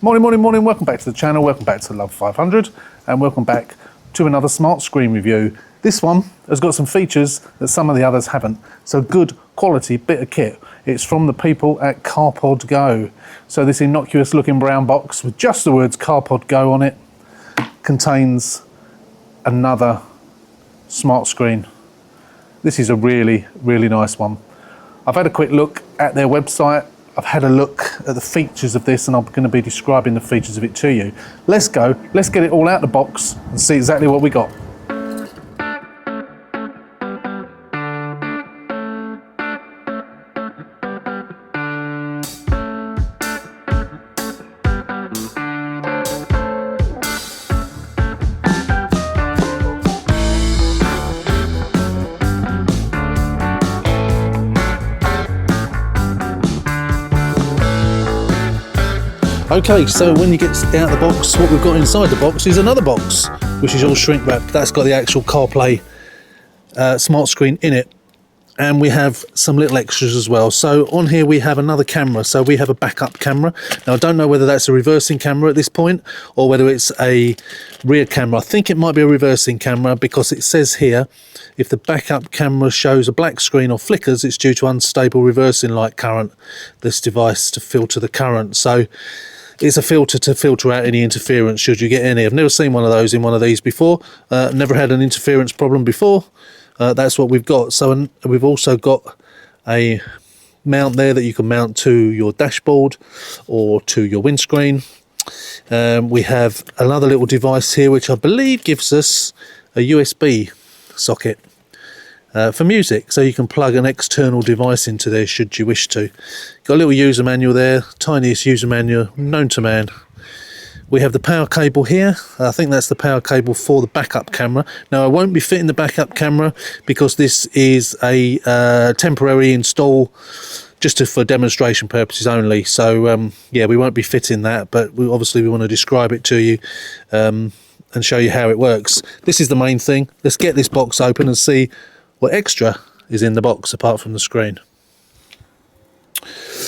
Morning, welcome back to the channel, welcome back to Love 500 and welcome back to another smart screen review. This one has got some features that some of the others haven't, so good quality bit of kit. It's from the people at CarPodGo. So this innocuous looking brown box with just the words CarPodGo on it contains another smart screen. This is a really nice one. I've had a quick look at their website. I've had a look at the features of this and I'm going to be describing the features of it to you. Let's go, let's get it all out the box and see exactly what we got. Okay, so when you get out of the box, what we've got inside the box is another box, which is all shrink wrapped. That's got the actual CarPlay smart screen in it. And we have some little extras as well. So on here we have another camera. So we have a backup camera. Now I don't know whether that's a reversing camera at this point or whether it's a rear camera. I think it might be a reversing camera because it says here, if the backup camera shows a black screen or flickers, it's due to unstable reversing light current, this device to filter the current. So it's a filter to filter out any interference should you get any. I've never seen one of those in one of these before. Never had an interference problem before. That's what we've got. So we've also got a mount there that you can mount to your dashboard or to your windscreen. We have another little device here which I believe gives us a USB socket for music, so you can plug an external device into there should you wish to. Got a little user manual there, tiniest user manual known to man. We have the power cable here. I think that's the power cable for the backup camera. Now I won't be fitting the backup camera because this is a temporary install just for demonstration purposes only. So yeah, we won't be fitting that, but we want to describe it to you and show you how it works. This is the main thing. Let's get this box open and see what extra is in the box apart from the screen.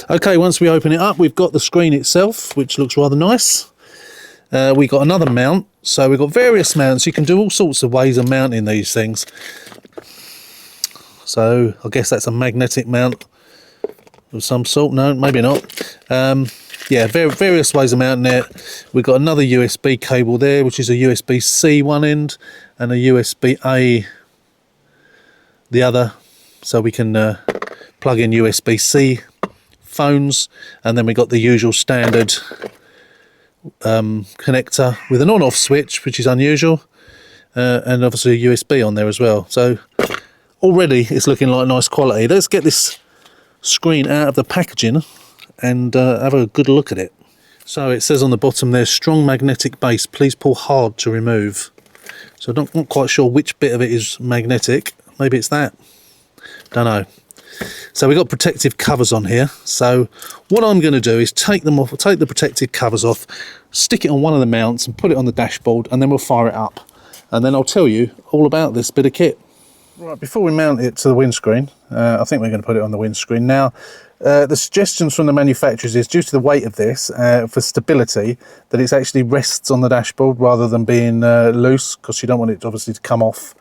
Okay, once we open it up, we've got the screen itself, which looks rather nice. We got another mount, so we've got various mounts. You can do all sorts of ways of mounting these things. So I guess that's a magnetic mount of some sort. No, maybe not. Yeah, various ways of mounting it. We've got another USB cable there, which is a USB-C one end and a USB-A the other, so we can plug in USB-C phones, and then we got the usual standard connector with an on-off switch, which is unusual, and obviously a USB on there as well. So already it's looking like nice quality. Let's get this screen out of the packaging and have a good look at it. So it says on the bottom there, strong magnetic base, please pull hard to remove. So I'm not quite sure which bit of it is magnetic. Maybe it's that, don't know. So we've got protective covers on here. So what I'm going to do is take them off, take the protective covers off, stick it on one of the mounts and put it on the dashboard, and then we'll fire it up. And then I'll tell you all about this bit of kit. Right, before we mount it to the windscreen, I think we're going to put it on the windscreen. Now, the suggestions from the manufacturers is due to the weight of this, for stability, that it actually rests on the dashboard rather than being loose, because you don't want it obviously to come off.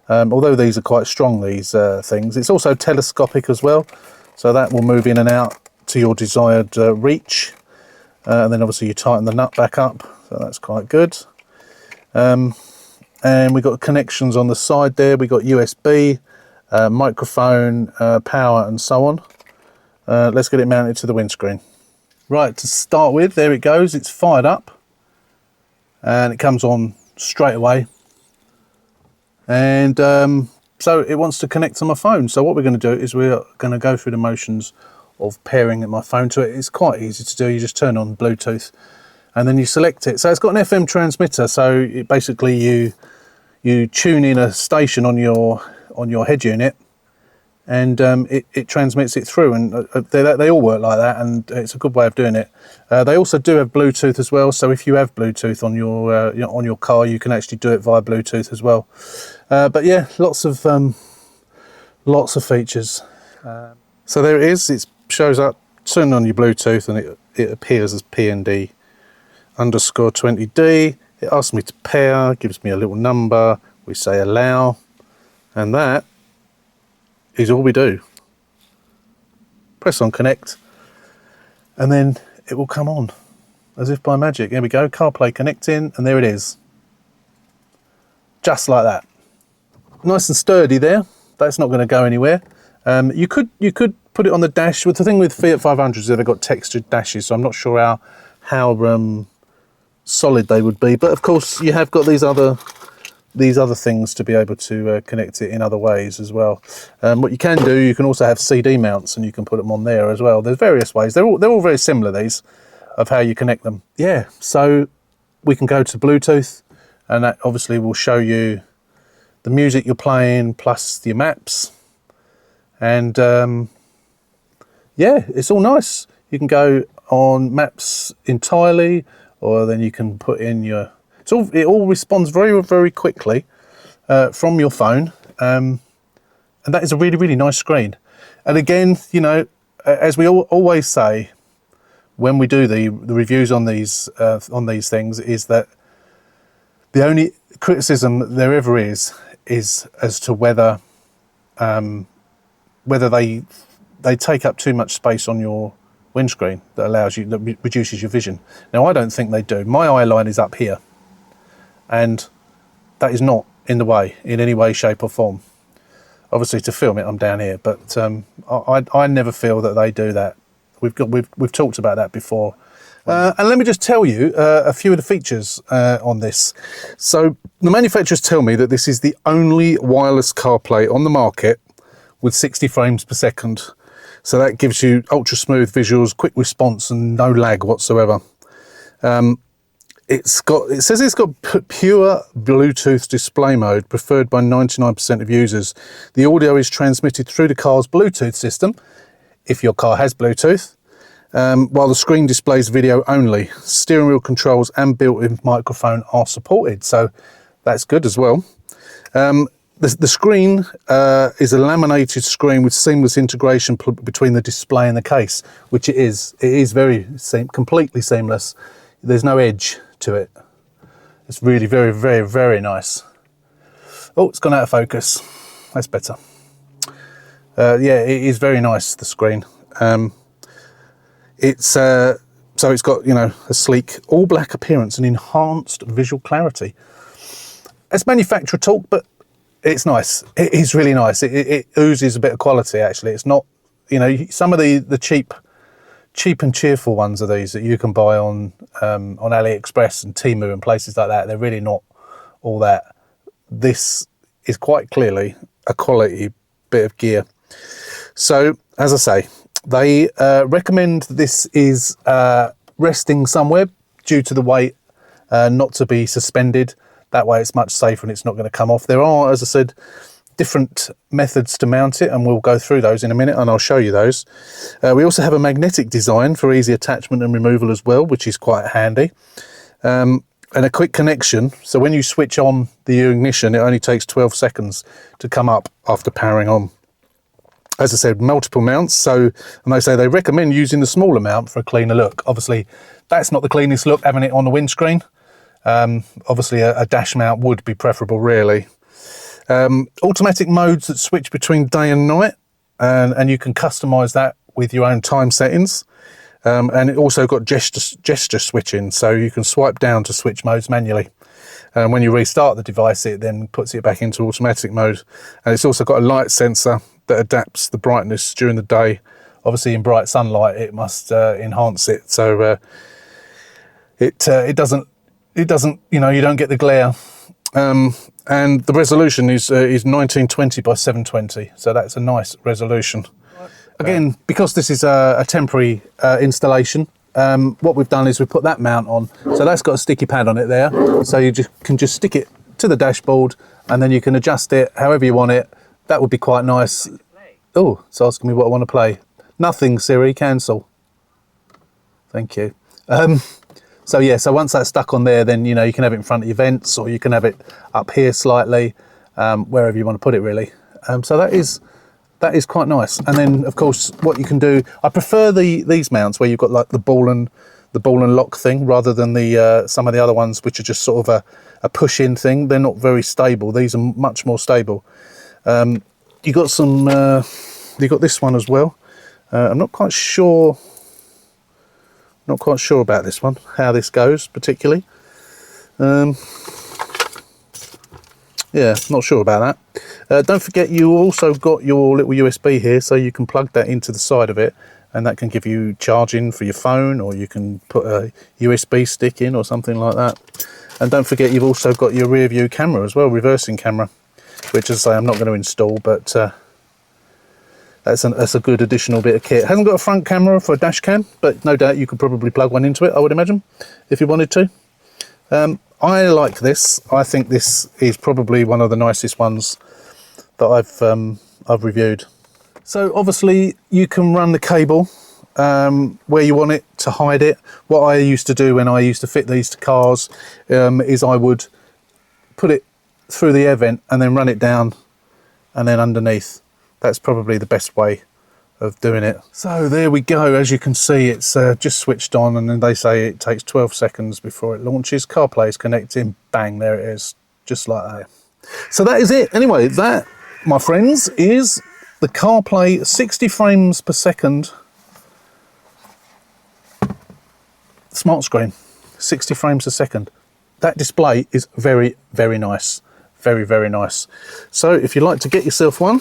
Although these are quite strong, these things. It's also telescopic as well, so that will move in and out to your desired reach. And then obviously you tighten the nut back up, so that's quite good. And we've got connections on the side there. We've got USB, microphone, power and so on. Let's get it mounted to the windscreen. Right, to start with, there it goes. It's fired up and it comes on straight away. And so it wants to connect to my phone. So what we're going to do is we're going to go through the motions of pairing my phone to it. It's quite easy to do. You just turn on Bluetooth and then you select it. So it's got an FM transmitter. So it basically you tune in a station on your head unit, and it transmits it through, and they all work like that, and it's a good way of doing it. They also do have Bluetooth as well, so if you have Bluetooth on your car, you can actually do it via Bluetooth as well. But yeah, lots of features. So there it is. It shows up. Turn on your Bluetooth, and it appears as PND _20D. It asks me to pair, gives me a little number. We say allow, and that is all we do. Press on connect, and then it will come on as if by magic. Here we go, CarPlay connecting, and there it is. Just like that. Nice and sturdy there. That's not going to go anywhere. You could put it on the dash. With the thing with Fiat 500s, they've got textured dashes, so I'm not sure how solid they would be. But of course, you have got these other things to be able to connect it in other ways as well. What you can do, you can also have CD mounts, and you can put them on there as well. There's various ways. They're all very similar, these, of how you connect them. Yeah, so we can go to Bluetooth, and that obviously will show you the music you're playing plus your maps. And yeah, it's all nice. You can go on maps entirely, or then you can put in your... It all responds very, very quickly from your phone. And that is a really, really nice screen. And again, you know, as we always say when we do the reviews on these things, is that the only criticism there ever is as to whether they take up too much space on your windscreen that reduces your vision. Now, I don't think they do. My eye line is up here, and that is not in the way in any way, shape or form. Obviously, to film it, I'm down here, but I never feel that they do that. We've talked about that before. And let me just tell you a few of the features on this. So the manufacturers tell me that this is the only wireless CarPlay on the market with 60 frames per second. So that gives you ultra smooth visuals, quick response, and no lag whatsoever. It says it's got pure Bluetooth display mode, preferred by 99% of users. The audio is transmitted through the car's Bluetooth system, if your car has Bluetooth, while the screen displays video only. Steering wheel controls and built-in microphone are supported, so that's good as well. The screen is a laminated screen with seamless integration between the display and the case, which it is. It is completely seamless. There's no edge to it. It's really very, very, very nice. Oh, it's gone out of focus. That's better. Yeah, it is very nice, the screen. So it's got, you know, a sleek all black appearance and enhanced visual clarity. It's manufacturer talk, but it's nice. It is really nice. It oozes a bit of quality, actually. It's not, you know, some of the cheap and cheerful ones are these that you can buy on AliExpress and Temu and places like that. They're really not all that. This is quite clearly a quality bit of gear. So, as I say, they recommend this is resting somewhere due to the weight, not to be suspended. That way it's much safer and it's not going to come off. There are, as I said, different methods to mount it, and we'll go through those in a minute, and I'll show you those. We also have a magnetic design for easy attachment and removal as well, which is quite handy. And a quick connection. So when you switch on the ignition, it only takes 12 seconds to come up after powering on. As I said, multiple mounts. So, and they say they recommend using the smaller mount for a cleaner look. Obviously, that's not the cleanest look, having it on the windscreen. Obviously, a dash mount would be preferable, really. Automatic modes that switch between day and night, and you can customize that with your own time settings. And it also got gesture switching, so you can swipe down to switch modes manually. And when you restart the device, it then puts it back into automatic mode. And it's also got a light sensor that adapts the brightness during the day. Obviously, in bright sunlight, it must enhance it, so it doesn't, you know, you don't get the glare. And the resolution is 1920 by 720, so that's a nice resolution. Again, because this is a temporary installation, what we've done is we've put that mount on. So that's got a sticky pad on it there, so you can just stick it to the dashboard, and then you can adjust it however you want it. That would be quite nice. Oh, it's asking me what I want to play. Nothing, Siri, cancel. Thank you. So yeah, so once that's stuck on there, then, you know, you can have it in front of your vents, or you can have it up here slightly, wherever you want to put it, really. So that is quite nice. And then, of course, what you can do, I prefer these mounts where you've got like the ball and the ball and lock thing, rather than the some of the other ones which are just sort of a push-in thing. They're not very stable. These are much more stable. You got some. You got this one as well. I'm not quite sure. Not quite sure about this one. How this goes particularly. Yeah, not sure about that. Don't forget, you also got your little USB here, so you can plug that into the side of it, and that can give you charging for your phone, or you can put a USB stick in or something like that. And don't forget, you've also got your rear view camera as well, reversing camera, which, as I say, I'm not going to install, but that's a good additional bit of kit. It hasn't got a front camera for a dash cam, but no doubt you could probably plug one into it, I would imagine, if you wanted to. I like this. I think this is probably one of the nicest ones that I've reviewed. So obviously you can run the cable where you want it to hide it. What I used to do when I used to fit these to cars is I would put it through the air vent and then run it down and then underneath. That's probably the best way of doing it. So there we go. As you can see, it's just switched on, and then they say it takes 12 seconds before it launches. CarPlay is connecting. Bang, there it is, just like that. So that is it. Anyway, that, my friends, is the CarPlay 60 frames per second smart screen. 60 frames a second. That display is very, very nice. Very, very nice. So if you'd like to get yourself one,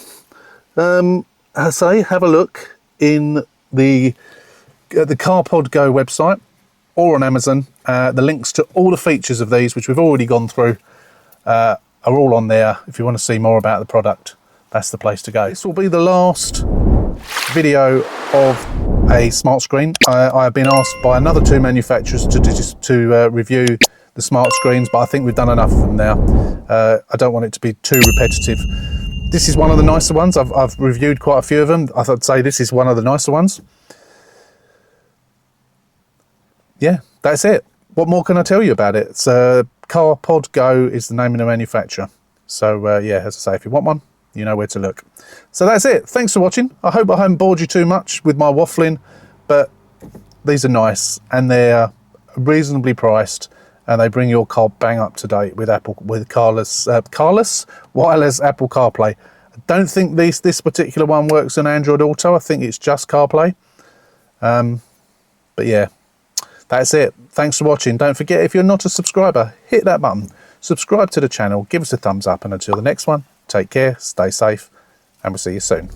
I say, have a look in the CarPodGo website or on Amazon. The links to all the features of these, which we've already gone through, are all on there. If you want to see more about the product, that's the place to go. This will be the last video of a smart screen. I have been asked by another two manufacturers to review the smart screens, but I think we've done enough of them now. I don't want it to be too repetitive. This is one of the nicer ones. I've reviewed quite a few of them. I'd say this is one of the nicer ones. Yeah, that's it. What more can I tell you about it? It's CarPodGo is the name of the manufacturer. So yeah, as I say, if you want one, you know where to look. So that's it. Thanks for watching. I hope I haven't bored you too much with my waffling, but these are nice and they're reasonably priced, and they bring your car bang up to date with wireless Apple CarPlay. I don't think this particular one works on Android Auto. I think it's just CarPlay. But yeah, that's it. Thanks for watching. Don't forget, if you're not a subscriber, hit that button. Subscribe to the channel, give us a thumbs up, and until the next one, take care, stay safe, and we'll see you soon.